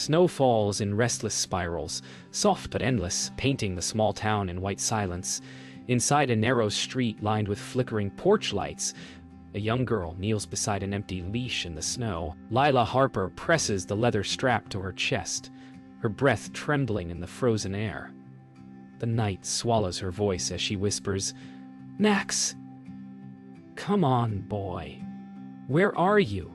snow falls in restless spirals, soft but endless, painting the small town in white silence. Inside a narrow street lined with flickering porch lights, a young girl kneels beside an empty leash in the snow. Lila Harper presses the leather strap to her chest, her breath trembling in the frozen air. The night swallows her voice as she whispers, "Max, come on, boy. Where are you?"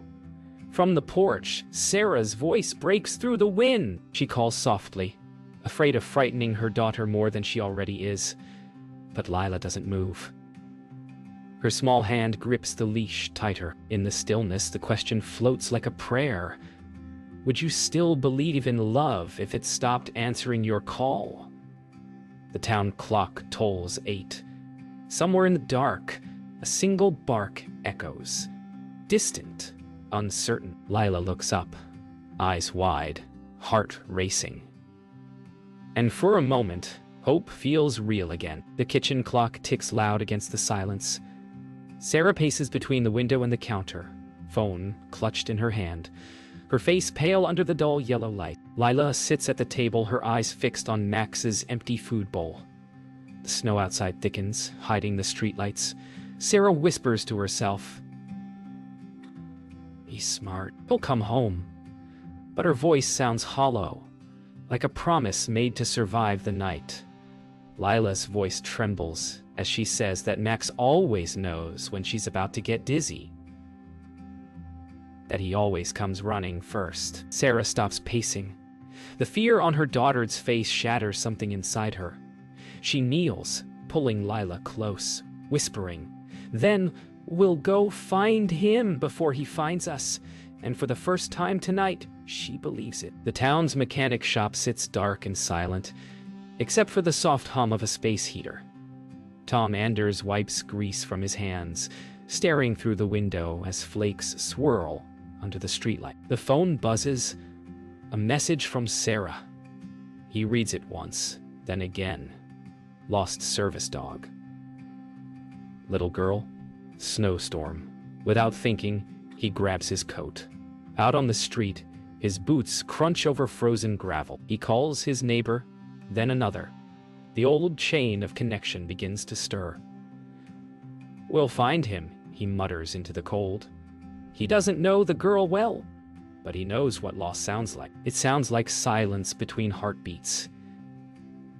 From the porch, Sarah's voice breaks through the wind. She calls softly, afraid of frightening her daughter more than she already is. But Lila doesn't move. Her small hand grips the leash tighter. In the stillness, the question floats like a prayer. Would you still believe in love if it stopped answering your call? The town clock tolls 8. Somewhere in the dark, a single bark echoes. Distant, uncertain. Lila looks up, eyes wide, heart racing. And for a moment, hope feels real again. The kitchen clock ticks loud against the silence. Sarah paces between the window and the counter, phone clutched in her hand, her face pale under the dull yellow light. Lila sits at the table, her eyes fixed on Max's empty food bowl. The snow outside thickens, hiding the streetlights. Sarah whispers to herself, "He's smart. He'll come home." But her voice sounds hollow, like a promise made to survive the night. Lila's voice trembles as she says that Max always knows when she's about to get dizzy, that he always comes running first. Sarah stops pacing. The fear on her daughter's face shatters something inside her. She kneels, pulling Lila close, whispering, "Then we'll go find him before he finds us." And for the first time tonight, she believes it. The town's mechanic shop sits dark and silent, except for the soft hum of a space heater. Tom Anders wipes grease from his hands, staring through the window as flakes swirl under the streetlight. The phone buzzes, a message from Sarah. He reads it once, then again. Lost service dog. Little girl, snowstorm. Without thinking, he grabs his coat. Out on the street, his boots crunch over frozen gravel. He calls his neighbor, then another. The old chain of connection begins to stir. "We'll find him," he mutters into the cold. He doesn't know the girl well, but he knows what loss sounds like. It sounds like silence between heartbeats.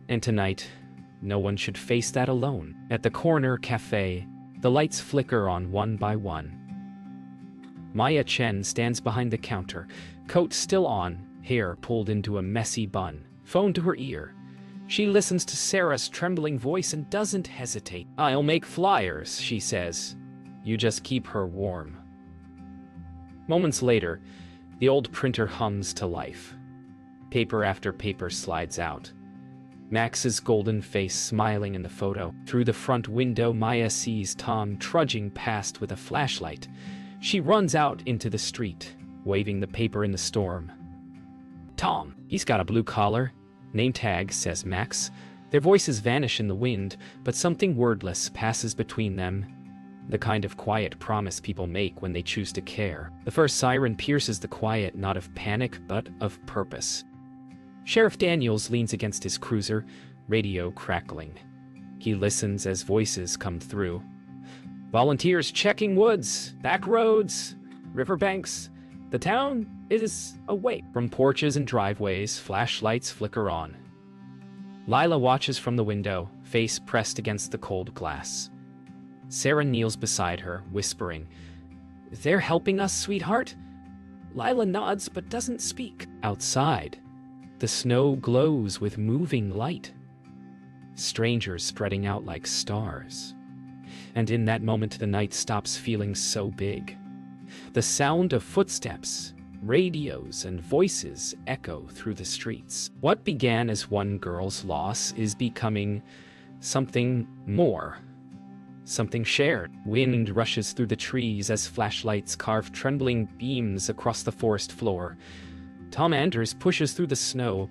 And tonight, no one should face that alone. At the corner cafe, the lights flicker on one by one. Maya Chen stands behind the counter, coat still on, hair pulled into a messy bun, phone to her ear. She listens to Sarah's trembling voice and doesn't hesitate. "I'll make flyers," she says. "You just keep her warm." Moments later, the old printer hums to life. Paper after paper slides out. Max's golden face smiling in the photo. Through the front window, Maya sees Tom trudging past with a flashlight. She runs out into the street, waving the paper in the storm. "Tom, he's got a blue collar. Name tag," says Max. Their voices vanish in the wind, but something wordless passes between them. The kind of quiet promise people make when they choose to care. The first siren pierces the quiet, not of panic, but of purpose. Sheriff Daniels leans against his cruiser, radio crackling. He listens as voices come through. "Volunteers checking woods, back roads, riverbanks. The town is awake." From porches and driveways, flashlights flicker on. Lila watches from the window, face pressed against the cold glass. Sarah kneels beside her, whispering, "They're helping us, sweetheart?" Lila nods but doesn't speak. Outside, the snow glows with moving light. Strangers spreading out like stars. And in that moment, the night stops feeling so big. The sound of footsteps, radios, and voices echo through the streets. What began as one girl's loss is becoming something more. Something shared. Wind rushes through the trees as flashlights carve trembling beams across the forest floor. Tom Anders pushes through the snow,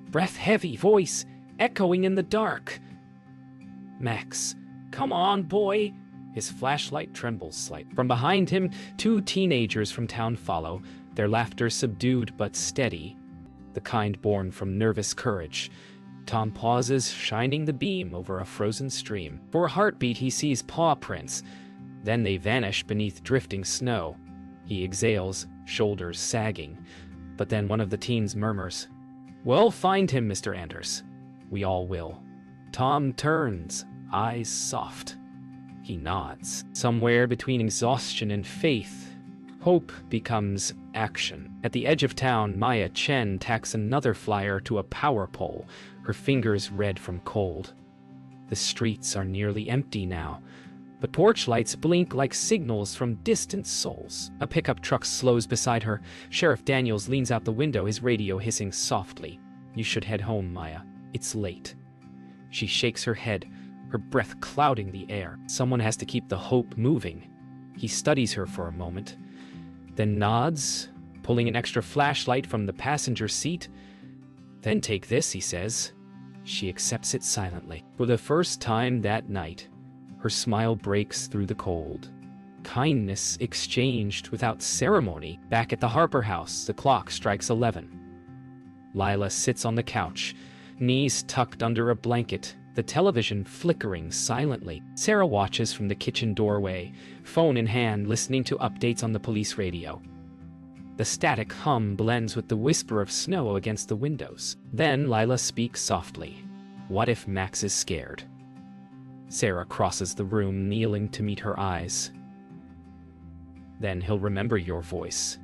breath-heavy voice echoing in the dark. "Max, come on, boy." His flashlight trembles slightly. From behind him, two teenagers from town follow, their laughter subdued but steady. the kind born from nervous courage. Tom pauses, shining the beam over a frozen stream. For a heartbeat, he sees paw prints. Then they vanish beneath drifting snow. He exhales, shoulders sagging. But then one of the teens murmurs, "We'll find him, Mr. Anders. We all will." Tom turns, eyes soft. He nods. Somewhere between exhaustion and faith, hope becomes action. At the edge of town, Maya Chen tacks another flyer to a power pole, her fingers red from cold. The streets are nearly empty now, but porch lights blink like signals from distant souls. A pickup truck slows beside her. Sheriff Daniels leans out the window, his radio hissing softly. "You should head home, Maya. It's late." She shakes her head, her breath clouding the air. Someone has to keep the hope moving. He studies her for a moment, then nods, pulling an extra flashlight from the passenger seat. "Then take this," he says. She accepts it silently. For the first time that night, her smile breaks through the cold. Kindness exchanged without ceremony. Back at the Harper house, the clock strikes 11. Lila sits on the couch, knees tucked under a blanket, the television flickering silently. Sarah watches from the kitchen doorway, phone in hand, listening to updates on the police radio. The static hum blends with the whisper of snow against the windows. Then Lila speaks softly. "What if Max is scared?" Sarah crosses the room, kneeling to meet her eyes. "Then he'll remember your voice."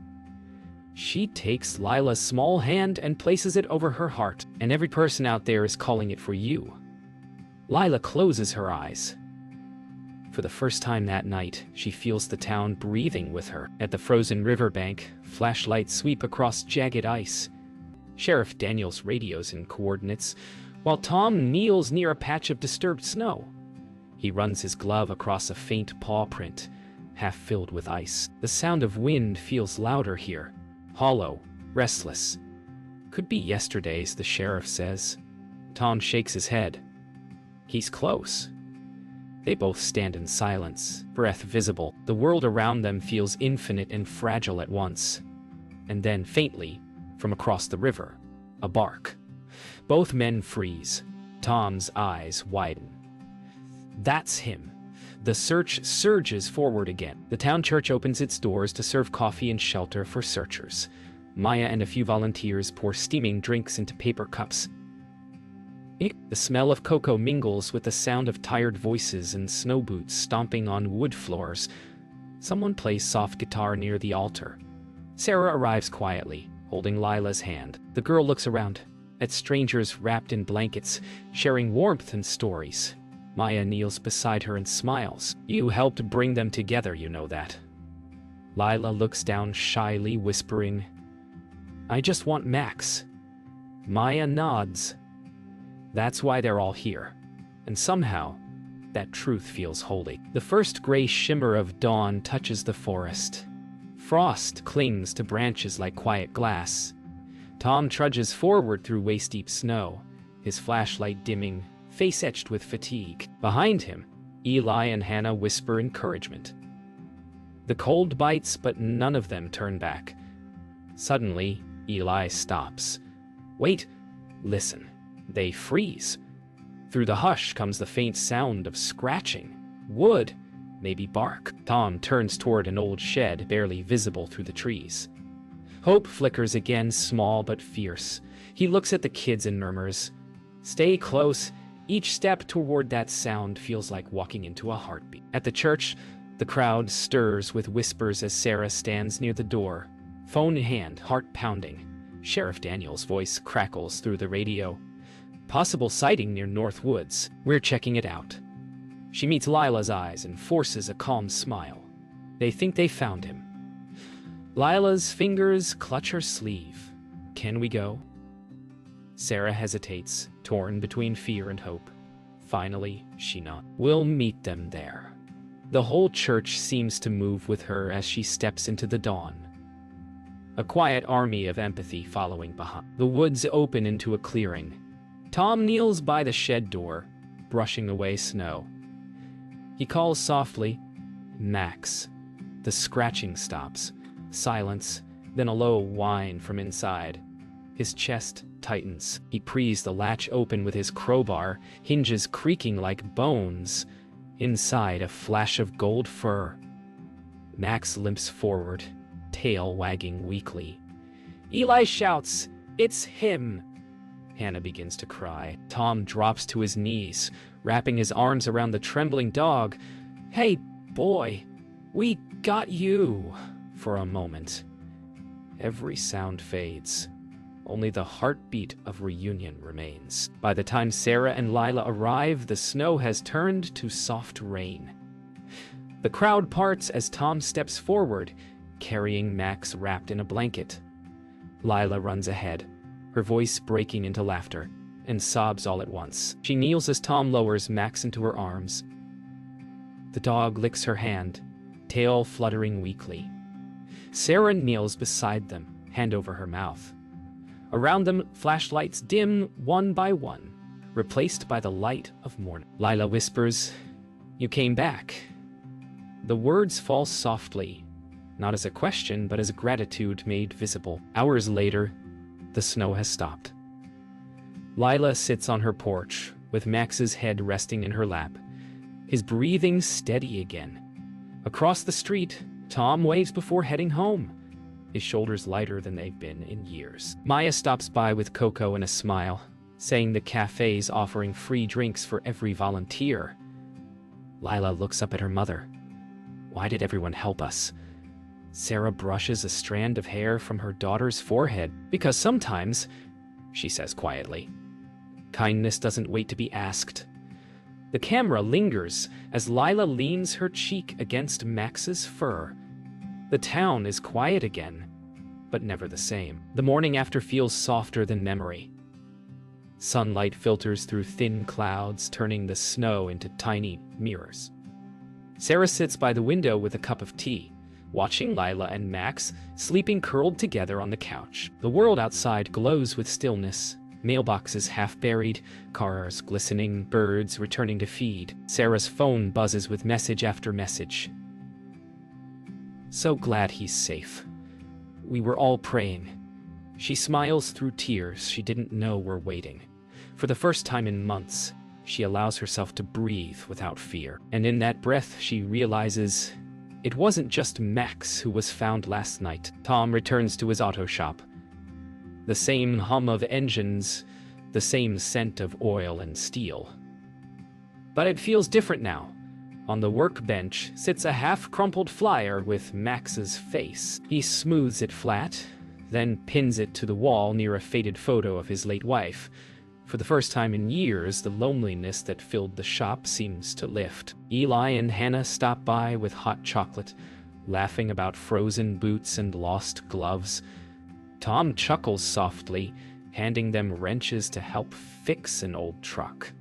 She takes Lila's small hand and places it over her heart. "And every person out there is calling it for you." Lila closes her eyes. For the first time that night, she feels the town breathing with her. At the frozen riverbank, flashlights sweep across jagged ice. Sheriff Daniels radios in coordinates, while Tom kneels near a patch of disturbed snow. He runs his glove across a faint paw print, half filled with ice. The sound of wind feels louder here, hollow, restless. "Could be yesterday's," the sheriff says. Tom shakes his head. He's close. They both stand in silence, breath visible. The world around them feels infinite and fragile at once. And then, faintly, from across the river, a bark. Both men freeze. Tom's eyes widen. That's him. The search surges forward again. The town church opens its doors to serve coffee and shelter for searchers. Maya and a few volunteers pour steaming drinks into paper cups. The smell of cocoa mingles with the sound of tired voices and snow boots stomping on wood floors. Someone plays soft guitar near the altar. Sarah arrives quietly, holding Lila's hand. The girl looks around, at strangers wrapped in blankets, sharing warmth and stories. Maya kneels beside her and smiles. "You helped bring them together, you know that." Lila looks down shyly, whispering, "I just want Max." Maya nods. That's why they're all here. And somehow, that truth feels holy. The first gray shimmer of dawn touches the forest. Frost clings to branches like quiet glass. Tom trudges forward through waist-deep snow, his flashlight dimming, face etched with fatigue. Behind him, Eli and Hannah whisper encouragement. The cold bites, but none of them turn back. Suddenly, Eli stops. "Wait, listen." They freeze. Through the hush comes the faint sound of scratching. Wood, maybe bark. Tom turns toward an old shed barely visible through the trees. Hope flickers again, small but fierce. He looks at the kids and murmurs, "Stay close." Each step toward that sound feels like walking into a heartbeat. At the church, the crowd stirs with whispers as Sarah stands near the door, phone in hand, heart pounding. Sheriff Daniels' voice crackles through the radio. "Possible sighting near North Woods. We're checking it out." She meets Lila's eyes and forces a calm smile. They think they found him. Lila's fingers clutch her sleeve. "Can we go?" Sarah hesitates, torn between fear and hope. Finally, she nods. "We'll meet them there." The whole church seems to move with her as she steps into the dawn. A quiet army of empathy following behind. The woods open into a clearing. Tom kneels by the shed door, brushing away snow. He calls softly, "Max." The scratching stops. Silence, then a low whine from inside. His chest tightens. He prees the latch open with his crowbar, hinges creaking like bones. Inside, a flash of gold fur. Max limps forward, tail wagging weakly. Eli shouts, "It's him!" Hannah begins to cry. Tom drops to his knees, wrapping his arms around the trembling dog. "Hey, boy, we got you!" For a moment. Every sound fades. Only the heartbeat of reunion remains. By the time Sarah and Lila arrive, the snow has turned to soft rain. The crowd parts as Tom steps forward, carrying Max wrapped in a blanket. Lila runs ahead, her voice breaking into laughter, and sobs all at once. She kneels as Tom lowers Max into her arms. The dog licks her hand, tail fluttering weakly. Sarah kneels beside them, hand over her mouth. Around them, flashlights dim one by one, replaced by the light of morning. Lila whispers, "You came back." The words fall softly, not as a question, but as gratitude made visible. Hours later, the snow has stopped. Lila sits on her porch, with Max's head resting in her lap, his breathing steady again. Across the street, Tom waves before heading home, his shoulders lighter than they've been in years. Maya stops by with Coco and a smile, saying the cafe's offering free drinks for every volunteer. Lila looks up at her mother. Why did everyone help us? Sarah brushes a strand of hair from her daughter's forehead. Because sometimes, she says quietly, kindness doesn't wait to be asked. The camera lingers as Lila leans her cheek against Max's fur. The town is quiet again, but never the same. The morning after feels softer than memory. Sunlight filters through thin clouds, turning the snow into tiny mirrors. Sarah sits by the window with a cup of tea, watching Lila and Max sleeping curled together on the couch. The world outside glows with stillness. Mailboxes half buried, cars glistening, birds returning to feed. Sarah's phone buzzes with message after message. So glad he's safe. We were all praying. She smiles through tears she didn't know were waiting. For the first time in months, she allows herself to breathe without fear. And in that breath, she realizes it wasn't just Max who was found last night. Tom returns to his auto shop. The same hum of engines, the same scent of oil and steel. But it feels different now. On the workbench sits a half-crumpled flyer with Max's face. He smooths it flat, then pins it to the wall near a faded photo of his late wife. For the first time in years, the loneliness that filled the shop seems to lift. Eli and Hannah stop by with hot chocolate, laughing about frozen boots and lost gloves. Tom chuckles softly, handing them wrenches to help fix an old truck.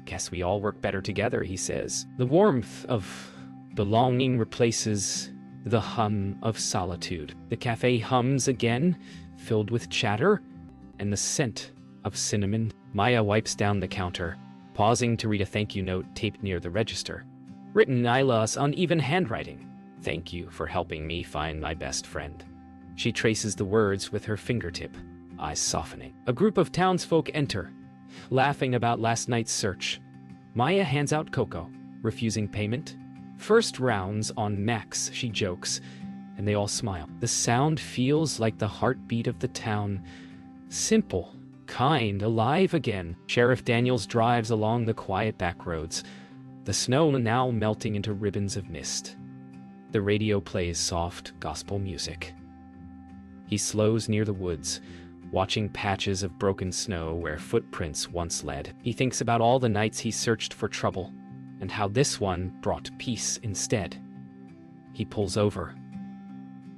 Guess we all work better together, he says. The warmth of belonging replaces the hum of solitude. The cafe hums again, filled with chatter and the scent of cinnamon. Maya wipes down the counter, pausing to read a thank you note taped near the register. Written in Lila's uneven handwriting. Thank you for helping me find my best friend. She traces the words with her fingertip, eyes softening. A group of townsfolk enter, laughing about last night's search. Maya hands out Coco, refusing payment. First rounds on Max, she jokes, and they all smile. The sound feels like the heartbeat of the town. Simple, kind, alive again. Sheriff Daniels drives along the quiet back roads, the snow now melting into ribbons of mist. The radio plays soft gospel music. He slows near the woods, watching patches of broken snow where footprints once led. He thinks about all the nights he searched for trouble, and how this one brought peace instead. He pulls over,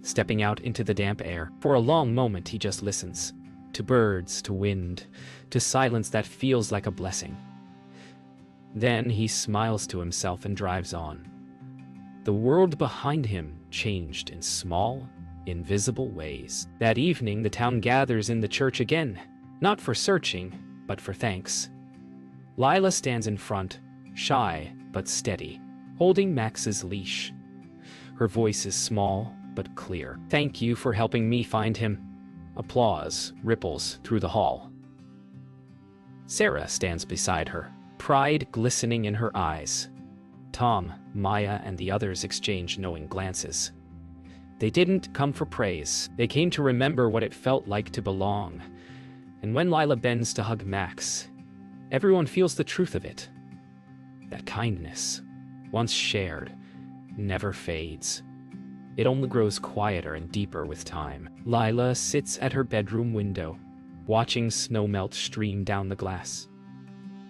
stepping out into the damp air. For a long moment he just listens, to birds, to wind, to silence that feels like a blessing. Then he smiles to himself and drives on. The world behind him changed in small, invisible ways. That evening, the town gathers in the church again, not for searching, but for thanks. Lila stands in front, shy but steady, holding Max's leash. Her voice is small but clear. Thank you for helping me find him. Applause ripples through the hall. Sarah stands beside her, pride glistening in her eyes. Tom, Maya, and the others exchange knowing glances. They didn't come for praise. They came to remember what it felt like to belong. And when Lila bends to hug Max, everyone feels the truth of it. That kindness, once shared, never fades. It only grows quieter and deeper with time. Lila sits at her bedroom window, watching snow melt stream down the glass.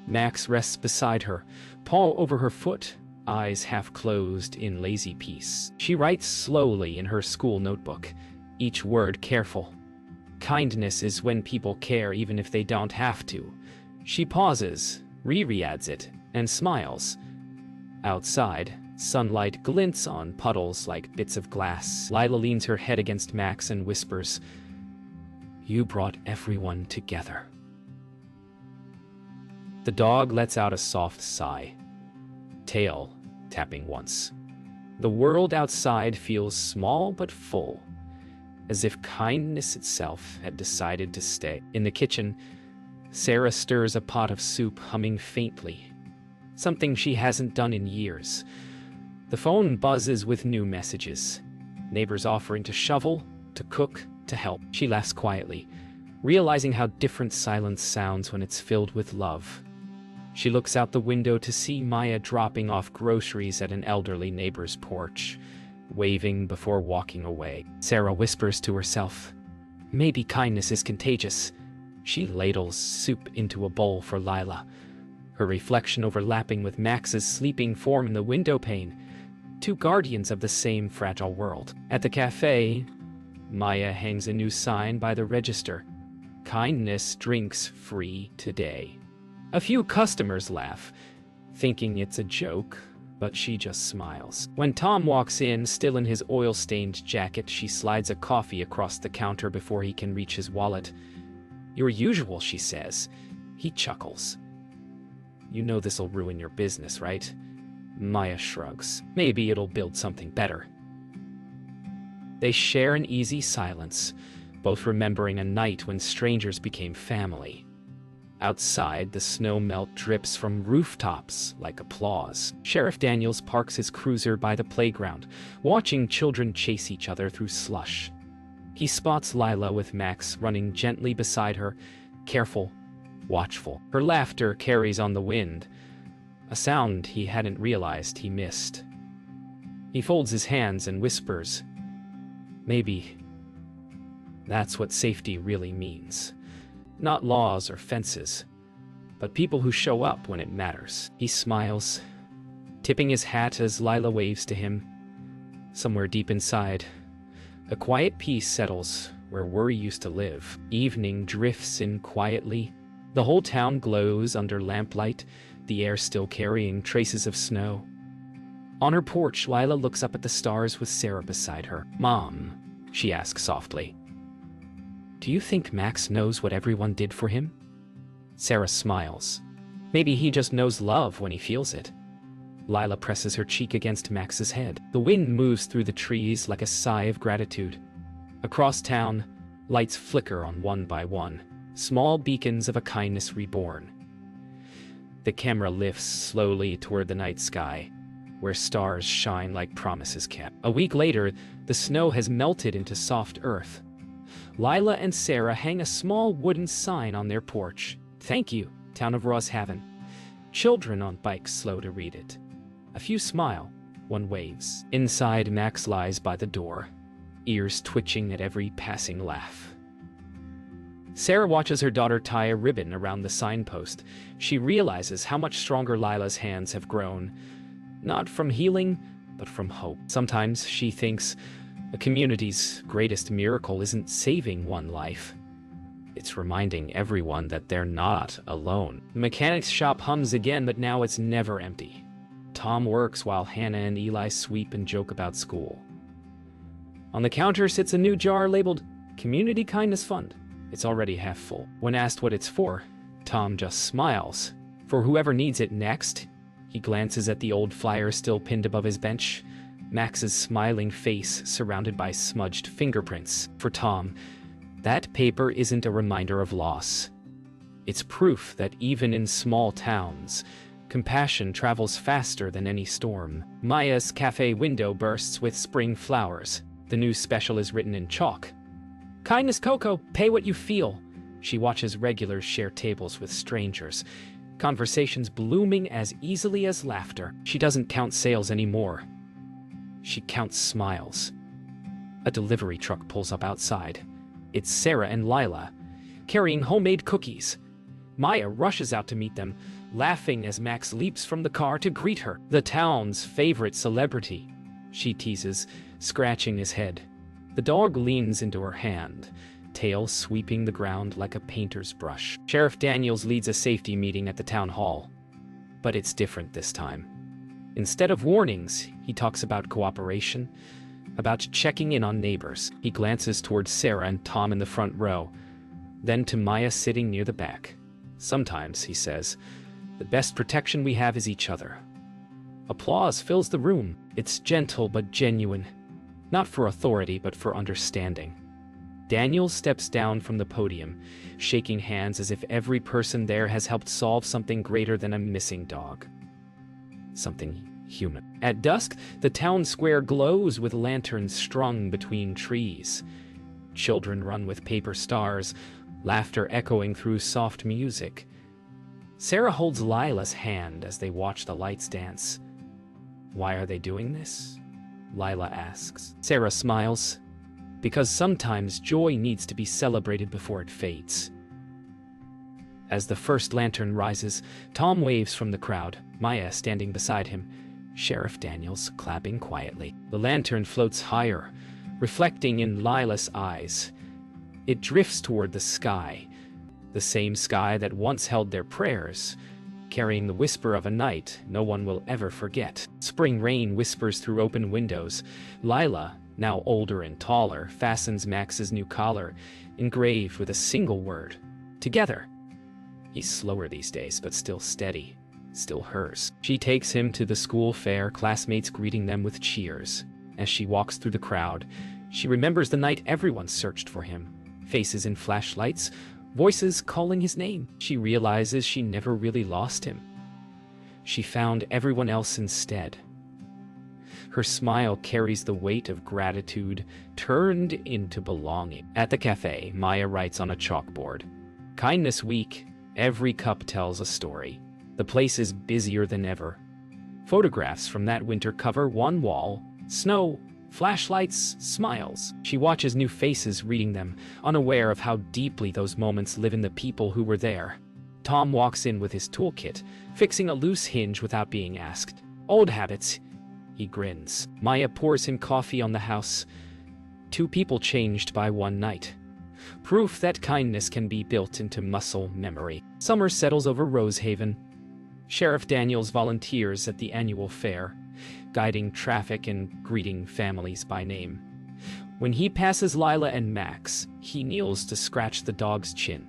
Max rests beside her, paw over her foot, eyes half closed in lazy peace. She writes slowly in her school notebook, each word careful. Kindness is when people care even if they don't have to. She pauses, rereads it, and smiles. Outside, sunlight glints on puddles like bits of glass. Lila leans her head against Max and whispers, "You brought everyone together." The dog lets out a soft sigh, tail tapping once. The world outside feels small but full, as if kindness itself had decided to stay. In the kitchen, Sarah stirs a pot of soup, humming faintly, something she hasn't done in years. The phone buzzes with new messages, neighbors offering to shovel, to cook, to help. She laughs quietly, realizing how different silence sounds when it's filled with love. She looks out the window to see Maya dropping off groceries at an elderly neighbor's porch, waving before walking away. Sarah whispers to herself, "Maybe kindness is contagious." She ladles soup into a bowl for Lila, her reflection overlapping with Max's sleeping form in the window pane, two guardians of the same fragile world. At the cafe, Maya hangs a new sign by the register, "Kindness drinks free today." A few customers laugh, thinking it's a joke, but she just smiles. When Tom walks in, still in his oil-stained jacket, she slides a coffee across the counter before he can reach his wallet. "Your usual," she says. He chuckles. "You know this'll ruin your business, right?" Maya shrugs. "Maybe it'll build something better." They share an easy silence, both remembering a night when strangers became family. Outside, the snow melt drips from rooftops like applause. Sheriff Daniels parks his cruiser by the playground, watching children chase each other through slush. He spots Lila with Max running gently beside her, careful, watchful. Her laughter carries on the wind, a sound he hadn't realized he missed. He folds his hands and whispers, "Maybe that's what safety really means. Not laws or fences, but people who show up when it matters." He smiles, tipping his hat as Lila waves to him. Somewhere deep inside, a quiet peace settles where worry used to live. Evening drifts in quietly. The whole town glows under lamplight, the air still carrying traces of snow. On her porch, Lila looks up at the stars with Sarah beside her. "Mom," she asks softly, "do you think Max knows what everyone did for him?" Sarah smiles. "Maybe he just knows love when he feels it." Lila presses her cheek against Max's head. The wind moves through the trees like a sigh of gratitude. Across town, lights flicker on one by one, small beacons of a kindness reborn. The camera lifts slowly toward the night sky, where stars shine like promises kept. A week later, the snow has melted into soft earth. Lila and Sarah hang a small wooden sign on their porch. "Thank you, Town of Rosshaven." Children on bikes slow to read it. A few smile, one waves. Inside, Max lies by the door, ears twitching at every passing laugh. Sarah watches her daughter tie a ribbon around the signpost. She realizes how much stronger Lila's hands have grown, not from healing, but from hope. Sometimes she thinks a community's greatest miracle isn't saving one life. It's reminding everyone that they're not alone. The mechanic's shop hums again, but now it's never empty. Tom works while Hannah and Eli sweep and joke about school. On the counter sits a new jar labeled Community Kindness Fund. It's already half full. When asked what it's for, Tom just smiles. For whoever needs it next. He glances at the old flyer still pinned above his bench, Max's smiling face surrounded by smudged fingerprints. For Tom, That paper isn't a reminder of loss. It's proof that even in small towns, compassion travels faster than any storm. Maya's cafe window bursts with spring flowers. The new special is written in chalk. Kindness Coco, pay what you feel. She watches regulars share tables with strangers, conversations blooming as easily as laughter. She doesn't count sales anymore. She counts smiles. A delivery truck pulls up outside. It's Sarah and Lila, carrying homemade cookies. Maya rushes out to meet them, laughing as Max leaps from the car to greet her. The town's favorite celebrity, she teases, scratching his head. The dog leans into her hand, tail sweeping the ground like a painter's brush. Sheriff Daniels leads a safety meeting at the town hall. But it's different this time. Instead of warnings, he talks about cooperation, about checking in on neighbors. He glances towards Sarah and Tom in the front row, then to Maya sitting near the back. Sometimes, he says, the best protection we have is each other. Applause fills the room. It's gentle but genuine. Not for authority, but for understanding. Daniels steps down from the podium, shaking hands as if every person there has helped solve something greater than a missing dog. Something human. At dusk, the town square glows with lanterns strung between trees. Children run with paper stars, laughter echoing through soft music. Sarah holds Lila's hand as they watch the lights dance. Why are they doing this? Lila asks. Sarah smiles. Because sometimes joy needs to be celebrated before it fades. As the first lantern rises, Tom waves from the crowd, Maya standing beside him, Sheriff Daniels clapping quietly. The lantern floats higher, reflecting in Lila's eyes. It drifts toward the sky, the same sky that once held their prayers, carrying the whisper of a night no one will ever forget. Spring rain whispers through open windows. Lila, now older and taller, fastens Max's new collar, engraved with a single word. Together. He's slower these days, but still steady. Still hers. She takes him to the school fair, classmates greeting them with cheers. As she walks through the crowd, she remembers the night everyone searched for him. Faces in flashlights, voices calling his name. She realizes she never really lost him. She found everyone else instead. Her smile carries the weight of gratitude turned into belonging. At the cafe, Maya writes on a chalkboard. Kindness Week. Every cup tells a story. The place is busier than ever. Photographs from that winter cover one wall. Snow, flashlights, smiles. She watches new faces reading them, unaware of how deeply those moments live in the people who were there. Tom walks in with his toolkit, fixing a loose hinge without being asked. Old habits. He grins. Maya pours him coffee on the house. Two people changed by one night. Proof that kindness can be built into muscle memory. Summer settles over Rosehaven. Sheriff Daniels volunteers at the annual fair, guiding traffic and greeting families by name. When he passes Lila and Max, he kneels to scratch the dog's chin.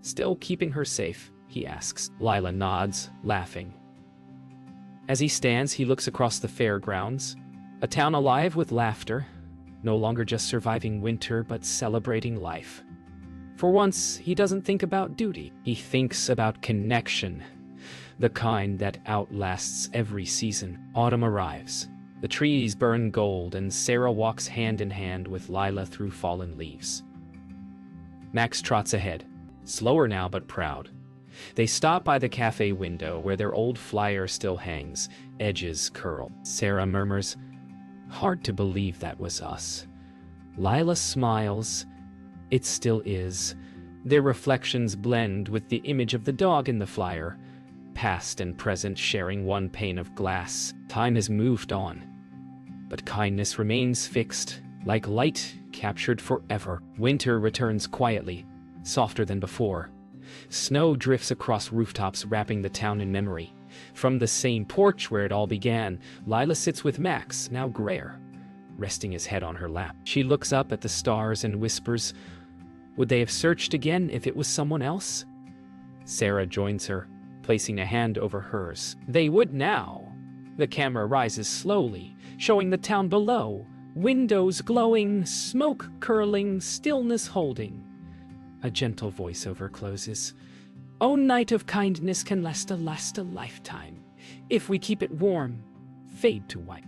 Still keeping her safe, he asks. Lila nods, laughing. As he stands, he looks across the fairgrounds, a town alive with laughter, no longer just surviving winter, but celebrating life. For once, he doesn't think about duty. He thinks about connection, the kind that outlasts every season. Autumn arrives. The trees burn gold, and Sarah walks hand in hand with Lila through fallen leaves. Max trots ahead, slower now but proud. They stop by the cafe window where their old flyer still hangs, edges curl. Sarah murmurs, "Hard to believe that was us." Lila smiles. It still is. Their reflections blend with the image of the dog in the flyer, past and present sharing one pane of glass. Time has moved on, but kindness remains fixed, like light captured forever. Winter returns quietly, softer than before. Snow drifts across rooftops, wrapping the town in memory. From the same porch where it all began, Lila sits with Max, now grayer, resting his head on her lap. She looks up at the stars and whispers, would they have searched again if it was someone else? Sarah joins her, placing a hand over hers. They would now. The camera rises slowly, showing the town below, Windows glowing, smoke curling, stillness holding. A gentle voiceover closes. "Oh, night of kindness can last a lifetime. If we keep it warm, fade to white."